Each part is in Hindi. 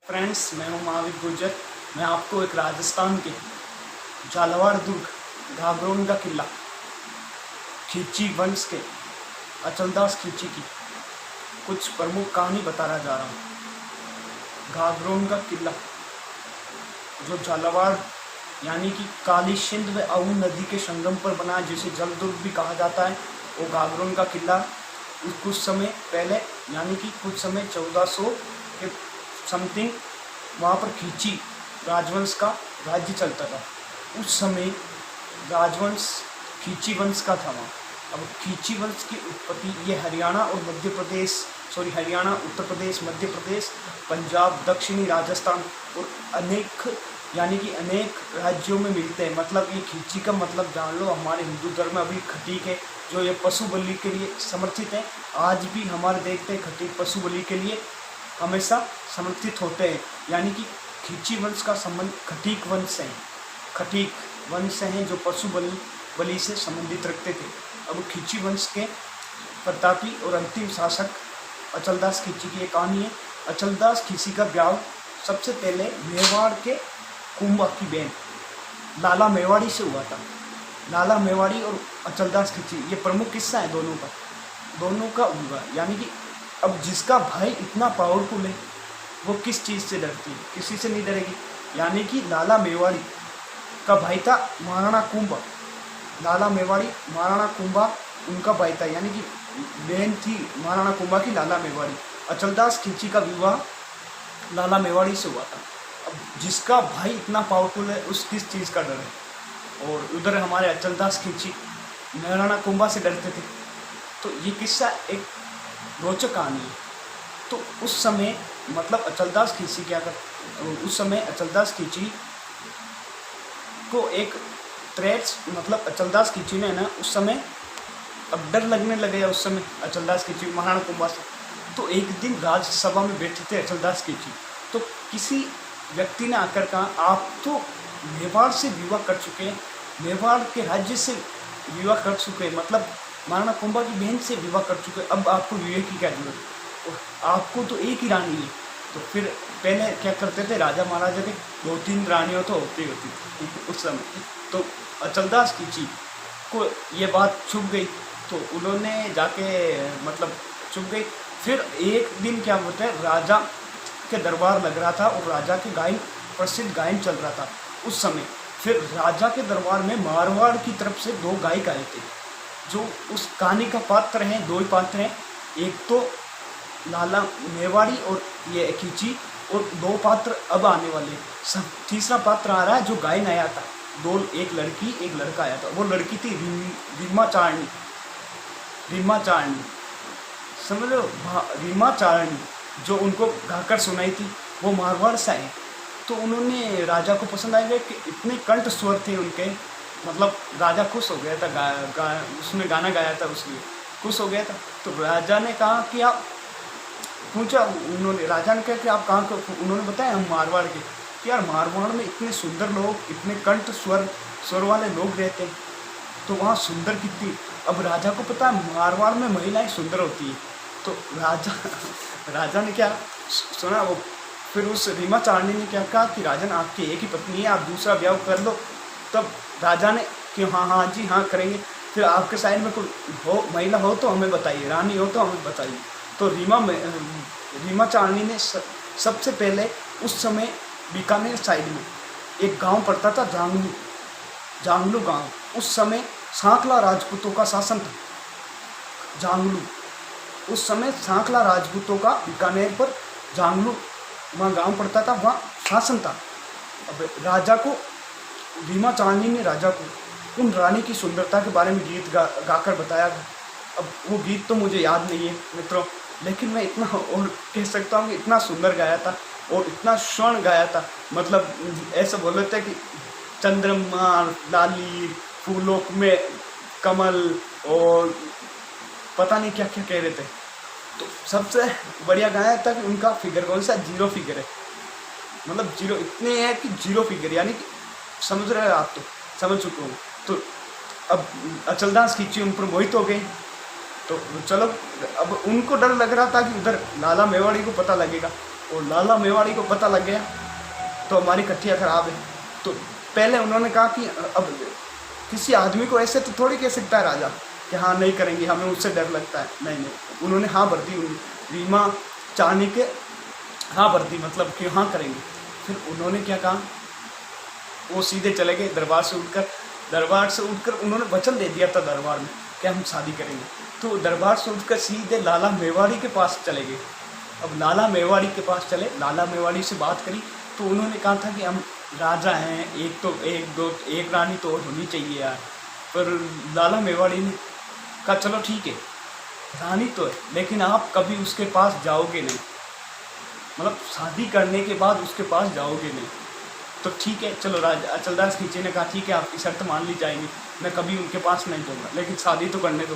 फ्रेंड्स, मैं हूं महावीर गुर्जर। मैं आपको एक राजस्थान के झालावाड़ दुर्ग, घाघरोन का किला, खिची वंश के अचलदास खिची की कुछ प्रमुख कहानी बताना जा रहा हूँ। घाघरोन का किला जो झालावाड़ यानी कि काली सिंध व अऊ नदी के संगम पर बना है, जिसे जल दुर्ग भी कहा जाता है। वो घाघरोन का किला कुछ समय पहले यानी कि कुछ समय 1400 के समथिंग वहाँ पर खिची राजवंश का राज्य चलता था। उस समय राजवंश खिची वंश का था वहाँ। अब खिची वंश की उत्पत्ति ये हरियाणा और मध्य प्रदेश हरियाणा, उत्तर प्रदेश, मध्य प्रदेश, पंजाब, दक्षिणी राजस्थान और अनेक यानी कि अनेक राज्यों में मिलते हैं। मतलब ये खिची का मतलब जान लो, हमारे हिंदू धर्म में अभी खटीक है जो ये पशु बलि के लिए समर्थित है। आज भी हमारे देखते हैं खटीक पशु बलि के लिए हमेशा समर्थित होते हैं। यानी कि खिची वंश का संबंध खटीक वंश से है। खटीक वंश हैं जो पशु बलि से संबंधित रखते थे। अब खिची वंश के प्रतापी और अंतिम शासक अचलदास खिची की एक कहानी है। अचलदास खिची का ब्याह सबसे पहले मेवाड़ के कुंभा की बहन लाला मेवाड़ी से हुआ था। लाला मेवाड़ी और अचलदास खिची ये प्रमुख किस्सा है दोनों का हुआ। यानी कि अब जिसका भाई इतना पावरफुल है वो किस चीज़ से डरती है? किसी से नहीं डरेगी। यानी कि लाला मेवाड़ी का भाई था महाराणा कुंभा। लाला मेवाड़ी महाराणा कुंभा उनका भाई था, यानी कि बहन थी महाराणा कुंभा की लाला मेवाड़ी। अचलदास खिची का विवाह लाला मेवाड़ी से हुआ था। अब जिसका भाई इतना पावरफुल है उस किस चीज़ का डर है? और उधर हमारे अचलदास खिची महाराणा कुंभा से डरते थे। तो ये किस्सा एक रोचक कहानी है। तो उस समय मतलब अचलदास खिची उस समय अचलदास खिची को एक थ्रेट्स मतलब अचलदास खिची ने ना उस समय अब डर लगने लगे उस समय अचलदास खिची महाराणा कुंभा से। तो एक दिन राज्यसभा में बैठे थे अचलदास खिची, तो किसी व्यक्ति ने आकर कहा, आप तो मेवाड़ से विवाह कर चुके हैं, मेवाड़ के राज्य से विवाह कर चुके हैं, मतलब महाराणा कुंभा की बहन से विवाह कर चुके हैं, अब आपको विवाह की क्या जरूरत? आपको तो एक ही रानी है। तो फिर पहले क्या करते थे राजा महाराजा के 2-3 रानियों तो होती थी उस समय। तो अचलदास खिची को ये बात छुप गई, तो उन्होंने जाके मतलब छुप गई। फिर एक दिन क्या बोलते हैं, राजा के दरबार लग रहा था और राजा के प्रसिद्ध गायन चल रहा था उस समय। फिर राजा के दरबार में मारवाड़ की तरफ से 2 गायक आए थे जो उस कहानी का पात्र हैं। 2 ही पात्र हैं, एक तो लाला मेवाड़ी और ये खिची, और 2 पात्र अब आने वाले। सब तीसरा पात्र आ रहा है जो गायन आया था। एक लड़की एक लड़का आया था। वो लड़की थी रीमा चारणी, समझ लो, रीमा चारणी, जो उनको गाकर सुनाई थी। वो मारवाड़ से आए, तो उन्होंने राजा को पसंद आ गया कि इतने कंठ स्वर थे उनके, मतलब राजा खुश हो गया था। उसने गाना गाया था, उसलिए खुश हो गया था। तो राजा ने कहा कि आप पूछा, राजा ने कहा कि आप कहाँ के? उन्होंने बताया हम मारवाड़ के। कि यार मारवाड़ में इतने सुंदर लोग, इतने कंठ स्वर वाले लोग रहते हैं, तो वहाँ सुंदर कितनी। अब राजा को पता है मारवाड़ में महिलाएं सुंदर होती है। तो राजा ने क्या सुना, वो फिर उस रीमा चारणी ने क्या कहा कि राजन आपकी एक ही पत्नी है, आप दूसरा ब्याह कर लो। तब राजा ने कि हाँ जी हाँ करेंगे, फिर आपके साइड में कोई महिला हो तो हमें बताइए, रानी हो तो हमें बताइए। तो रीमा चारणी ने सबसे पहले उस समय बीकानेर साइड में एक गांव पड़ता था, जांगलू गांव। उस समय सांकला राजपूतों का शासन था जांगलू। उस समय सांकला राजपूतों का बीकानेर पर जांगलू वहाँ गांव पड़ता था, वहाँ शासन था। अब राजा को रीमा चारणी ने राजा को उन रानी की सुंदरता के बारे में गीत गाकर बताया। अब वो गीत तो मुझे याद नहीं है मित्रों, लेकिन मैं इतना और कह सकता हूँ कि इतना सुंदर गाया था और इतना स्वर्ण गाया था। मतलब ऐसा बोल रहे थे कि चंद्रमा लाली, फूलों में कमल, और पता नहीं क्या क्या कह रहे थे। तो सबसे बढ़िया गाया था कि उनका फिगर कौन सा, 0 फिगर है। मतलब 0 इतने है कि 0 फिगर, यानी कि समझ रहे हो आप, तो समझ चुके हो। तो अब अचलदास खिची उन पर मोहित हो गए। तो चलो, अब उनको डर लग रहा था कि उधर लाला मेवाड़ी को पता लगेगा, और लाला मेवाड़ी को पता लग गया तो हमारी कट्टियाँ खराब है। तो पहले उन्होंने कहा कि अब किसी आदमी को ऐसे तो थोड़ी कह सकता है राजा कि हाँ नहीं करेंगे, हमें उससे डर लगता है। नहीं, उन्होंने हाँ भर दी, रीमा चाणक्य हाँ भर दी, मतलब कि हाँ करेंगे। फिर उन्होंने क्या कहा, वो सीधे चले गए दरबार से उठकर उन्होंने वचन दे दिया था दरबार में कि हम शादी करेंगे। तो दरबार से उठकर सीधे लाला मेवाड़ी के पास चले गए। अब लाला मेवाड़ी के पास चले, लाला मेवाड़ी से बात करी तो उन्होंने कहा था कि हम राजा हैं, एक रानी तो और होनी चाहिए यार। पर लाला मेवाड़ी ने कहा चलो ठीक है, रानी तो है लेकिन आप कभी उसके पास जाओगे नहीं, मतलब शादी करने के बाद उसके पास जाओगे नहीं। तो ठीक है चलो, राजा अचलदास खींचे ने कहा ठीक है आपकी शर्त मान ली जाएगी, मैं कभी उनके पास नहीं जाऊँगा, लेकिन शादी तो करने दो।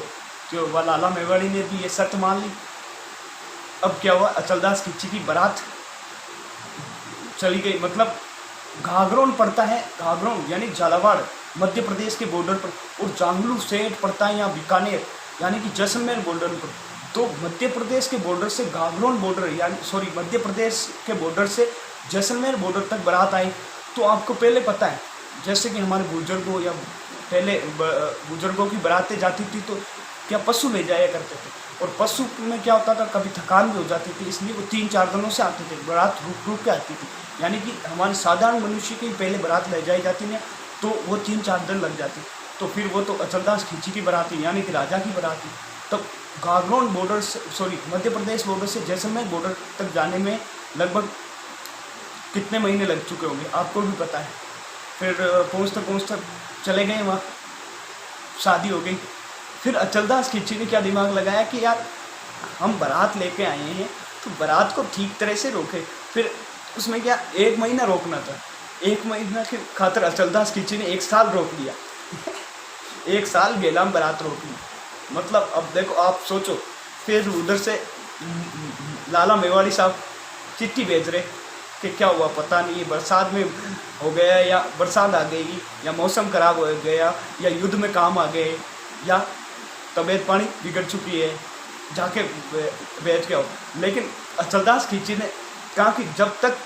तो वह लाला मेवाड़ी ने भी ये शर्त मान ली। अब क्या हुआ, अचलदास खींची की बारात चली गई, मतलब घाघरोन पड़ता है, घाघरोन यानी झालावाड़ मध्य प्रदेश के बॉर्डर पर, और जांगलू सेठ पड़ता है यहाँ बीकानेर यानी कि जैसलमेर बॉर्डर पर। तो मध्य प्रदेश के बॉर्डर से घाघरोन बॉर्डर यानी मध्य प्रदेश के बॉर्डर से जैसलमेर बॉर्डर तक बारात आई। तो आपको पहले पता है जैसे कि हमारे बुजुर्गों या पहले बुजुर्गों की बारातें जाती थी तो क्या पशु ले जाया करते थे, और पशु में क्या होता था कभी थकान भी हो जाती थी, इसलिए वो 3-4 दिनों से आते थे, बारात रुक के आती थी। यानी कि हमारे साधारण मनुष्य की पहले बारात ले जाई जाती है तो वो 3-4 दिन लग जाती। तो फिर वो तो अचलदास खींची की बारात थी यानी कि राजा की बारात थी। तब घाघरोन बॉर्डर से मध्य प्रदेश बॉर्डर से जैसलमेर बॉर्डर तक जाने में लगभग कितने महीने लग चुके होंगे आपको भी पता है। फिर पहुँचते चले गए वहाँ, शादी हो गई। फिर अचलदास खींची ने क्या दिमाग लगाया कि यार हम बारात लेके आए हैं तो बारात को ठीक तरह से रोके। फिर उसमें क्या 1 महीना रोकना था, 1 महीना के खातिर अचलदास खींची ने 1 साल रोक लिया 1 साल गेलाम बारात रोक ली। मतलब अब देखो आप सोचो, फिर उधर से लाला मेवाड़ी साहब चिट्ठी भेज रहे कि क्या हुआ पता नहीं, बरसात में हो गया या बरसात आ गई या मौसम खराब हो गया या युद्ध में काम आ गए या तबीयत पानी बिगड़ चुकी है, जाके बैठ के आओ। लेकिन अचलदास खींची ने कहा कि जब तक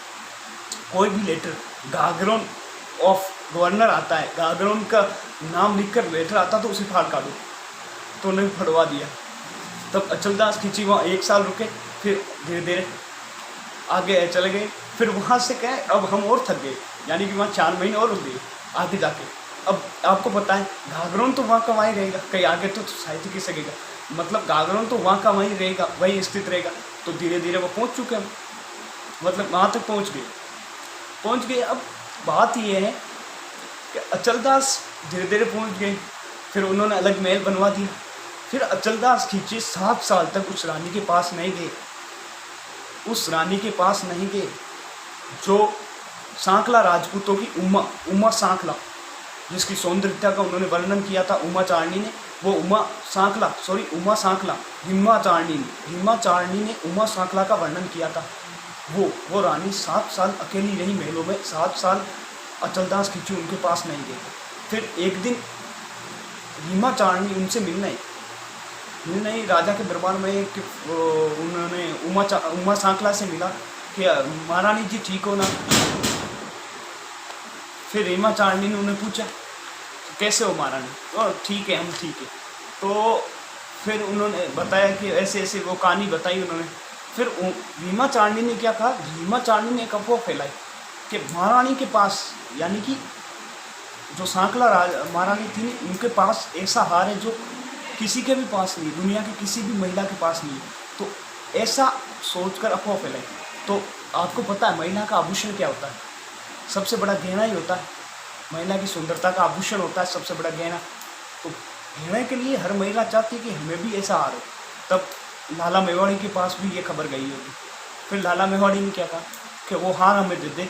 कोई भी लेटर घाघरोन ऑफ गवर्नर आता है, घाघरोन का नाम लिखकर लेटर आता तो उसे फाड़ काटो। तो उन्हें फड़वा दिया। तब अचलदास खींची वहाँ 1 साल रुके, फिर धीरे धीरे आगे चले गए। फिर वहाँ से क्या है, अब हम और थक गए, यानी कि वहाँ 4 महीने और रुक गए आगे जाके। अब आपको पता है घाघरोन तो वहाँ का वहीं रहेगा, कहीं आगे तो साहित्य की सकेगा, मतलब घाघरोन तो वहाँ का वहीं रहेगा, वहीं स्थित रहेगा। तो धीरे धीरे वो पहुँच चुके हम, मतलब वहाँ तक पहुँच गए। अब बात ये है कि अचलदास धीरे धीरे पहुँच गए, फिर उन्होंने अलग महल बनवा दिया। फिर अचलदास खींची 7 साल तक उस रानी के पास नहीं गए, उस रानी के पास नहीं गए जो सांकला राजपूतों की उमा सांकला, जिसकी सौंदर्यता का उन्होंने वर्णन किया था उमा चारणी ने। वो उमा सांकला हिमा चारणी ने उमा सांकला का वर्णन किया था। वो रानी 7 साल अकेली रही महलों में, 7 साल अचलदास खींची उनके पास नहीं गए। फिर एक दिन हिमा चारणी उनसे मिलने राजा के दरबार में कि उन्होंने उमा सांकला से मिला कि महारानी जी ठीक हो ना। फिर हिमा चारणी ने उन्हें पूछा कैसे हो महारानी, तो ठीक है हम ठीक है। तो फिर उन्होंने बताया कि ऐसे ऐसे वो कहानी बताई उन्होंने। फिर हिमा चारणी ने क्या कहा, हिमा चारणी ने एक अफवाह फैलाई कि महारानी के पास, यानी कि जो सांकला महारानी थी उनके पास ऐसा हार है जो किसी के भी पास नहीं, दुनिया की किसी भी महिला के पास नहीं। तो ऐसा सोचकर अफवाह फैलाई। तो आपको पता है महिला का आभूषण क्या होता है, सबसे बड़ा गहना ही होता है, महिला की सुंदरता का आभूषण होता है सबसे बड़ा गहना। तो गहने के लिए हर महिला चाहती है कि हमें भी ऐसा हार हो। तब लाला मेवाड़ी के पास भी ये खबर गई होगी। फिर लाला मेवाड़ी ने क्या कहा कि वो हार हमें दे दे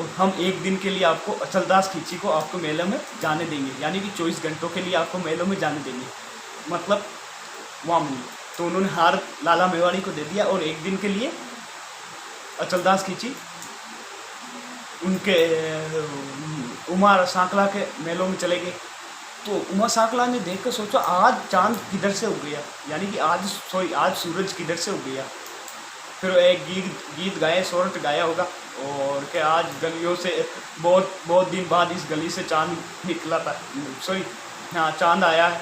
और हम 1 दिन के लिए आपको अचलदास खींची को आपको मेलों में जाने देंगे, यानी कि 24 घंटों के लिए आपको मेलों में जाने देंगे, मतलब वामनी। तो उन्होंने हार लाला मेवाड़ी को दे दिया और 1 दिन के लिए अचलदास खींची उनके उमा सांकला के मेलों में चले गए। तो उमा सांकला ने देखकर सोचा आज चांद किधर से उग गया, यानी कि आज सूरज किधर से उग गया। फिर एक गीत गाए, सोरठ गाया होगा, और कि आज गलियों से बहुत बहुत दिन बाद इस गली से चांद निकला था, सॉरी हाँ चांद आया है।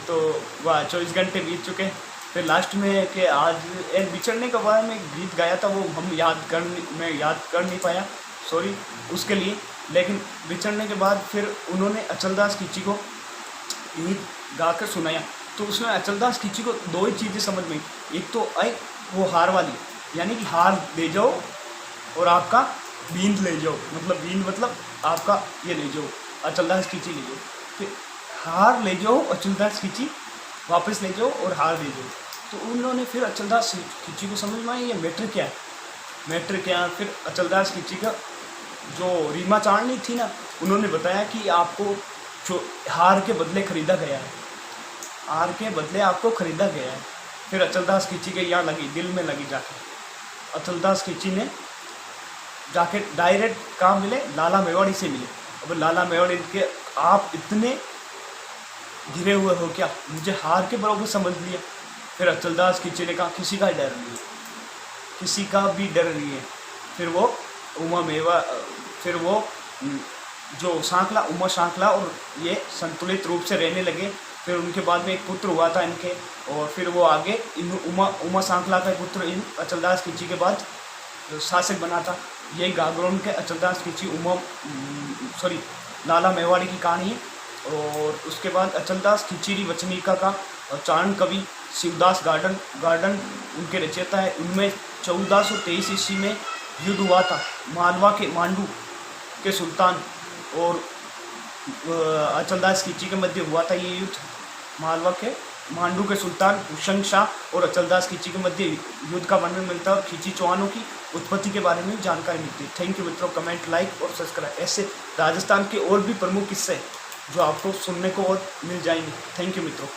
तो वह 24 घंटे बीत चुके हैं। फिर लास्ट में कि आज एक बिछड़ने के बारे में गीत गाया था, वो हम मैं याद कर नहीं पाया, सॉरी उसके लिए। लेकिन बिछड़ने के बाद फिर उन्होंने अचलदास खींची को गीत गा कर सुनाया। तो उसमें अचलदास खींची को दो ही चीज़ें समझ में आई। एक तो आई वो हार वाली, यानी कि हार ले जाओ और आपका बींद ले जाओ, मतलब बींद मतलब आपका ये ले जाओ, अचलदास खींची ले जाओ। फिर हार ले जाओ, अचलदास खींची वापस ले जाओ और हार ले जाओ। तो उन्होंने फिर अचलदास खींची को समझ में आया ये मैटर क्या है, मैटर क्या है। फिर अचलदास खींची का जो रीमा चांदनी थी ना, उन्होंने बताया कि आपको जो हार के बदले खरीदा गया है, हार के बदले आपको खरीदा गया है। फिर अचलदास खींची के यहाँ लगी, दिल में लगी जाके। अचलदास खींची ने जाके डायरेक्ट कहाँ मिले, लाला मेवाड़ी से मिले। अब लाला मेवाड़ी के आप इतने गिरे हुए हो क्या, मुझे हार के बराबर समझ लिया। फिर अचलदास खींची ने कहा किसी का डर नहीं है, किसी का भी डर नहीं है। फिर वो फिर वो जो सांकला, उमा सांकला और ये संतुलित रूप से रहने लगे। फिर उनके बाद में एक पुत्र हुआ था इनके, और फिर वो आगे उमा सांकला का पुत्र इन अचलदास खींची के बाद शासक बना था। यही गागरोन के अचलदास खींची लाला मेवाड़ी की कहानी है। और उसके बाद अचलदास खींची वचनिका का चारण कवि शिवदास गार्डन उनके रचयिता है। उनमें 1423 ईस्वी में युद्ध हुआ था मालवा के मांडू के सुल्तान और अचलदास खींची के मध्य हुआ था ये युद्ध। मालवा के मांडू के सुल्तान हुसैन शाह और अचलदास खींची के मध्य युद्ध का वर्णन मिलता है और खींची चौहानों की उत्पत्ति के बारे में जानकारी मिलती है। थैंक यू मित्रों, कमेंट, लाइक और सब्सक्राइब। ऐसे राजस्थान के और भी प्रमुख किस्से जो आपको सुनने को और मिल जाएंगे। थैंक यू मित्रों।